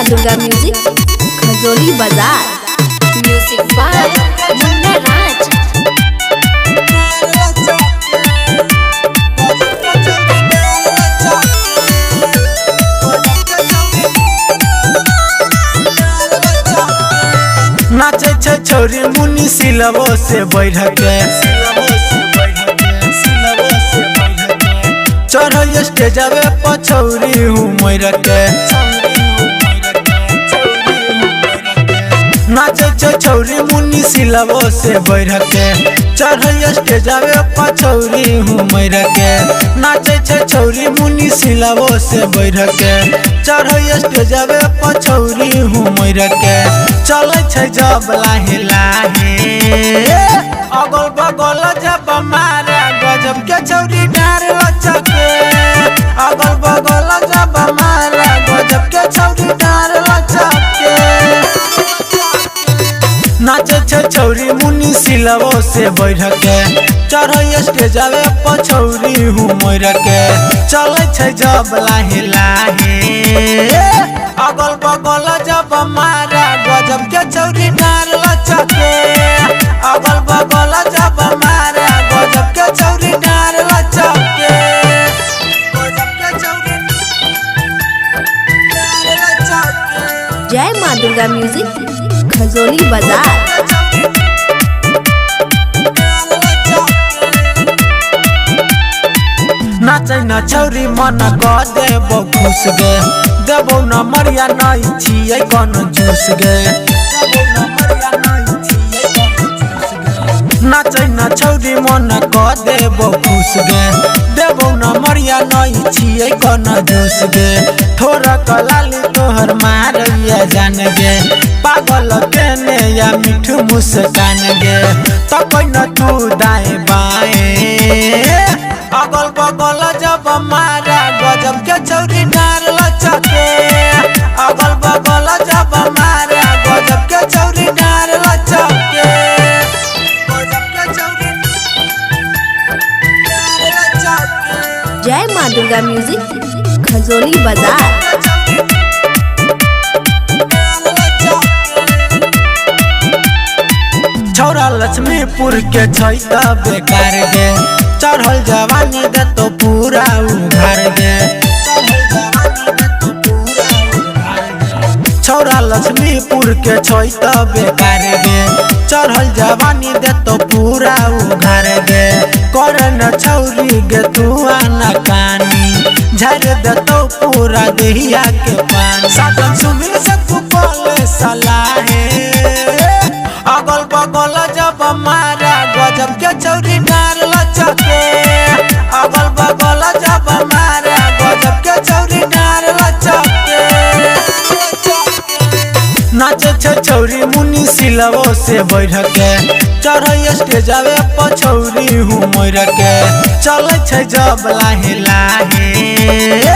Durga music Khajauli बाजार। Music by मुन्ना राज। नाचे छे छोरी मुनी सिलवो से बैठ के चढ़ स्टेजवे पछौरी हूँ मैर के नाचे छे छोरी मुनी सिलवो से बैठ के चढ़ स्टेजवे पछौरी हूँ मैर के नाचे छे छोरी मुनी सिलवो से बैठ के चढ़ स्टेजवे पछौरी हूँ मैर के चले छे जब लाहे लाहे अगल बगल जब मारे गजब के छौरी डार लचके अगल बगल जब मारे गजब के छौरी डार लचके नाचे छे छौरी मुनी सिलवो से बैठ के चढ़ स्टेजवे पछौरी हूँ मैर के चले छे जब लाहे लाहे अगल बगल जब मारा गजब के छौरी डार लचके अगल बगल जब मारा गजब के छौरी डार लचके गजब के छौरी डार लचके। जय माँ दुर्गा म्यूजिक खजोली बाजार। नाचे न छौरी मन क देबो खुश गे देबो न मरिया नहीं छिए कौन जूस गे नाचे न छौरी मन क देबो खुश गे देबो न मरिया नहीं छिए कौन जूस गे थोड़ा कलाली तोहर मारिया जान गे पागल केने या मिठू मुस्कान गे तो कोई न तू दाएं बाएं अगल बगल जब मारा गजब के छौरी डार लचके अगल बगल जब मारा गजब के छौरी डार लचके गजब के छौरी डार लचके। जय माँ दुर्गा म्यूजिक खजोली बाजार। छौरा लक्ष्मीपुर के छै त बेकार गे चढ़ल जवानी दे तो पूरा उघार गे छौरा लक्ष्मीपुर के छै त बेकार गे चढ़ल जवानी दे तो पूरा उघार गे करे न छौरी गे तू आना कानी झाड़ दे तो पूरा देहिया के पानी साधन सुमिर से तू बोले सलाहे अगल बगल जब मारा गजब के छौरी डार लचके अगल बगल जब मारा गजब के छौरी डार लचके नाचे छे छौरी मुनी सिलवो से बैठ के चढ़ स्टेजवे पछौरी हूँ मैर के चले छे जब लाहे लाहे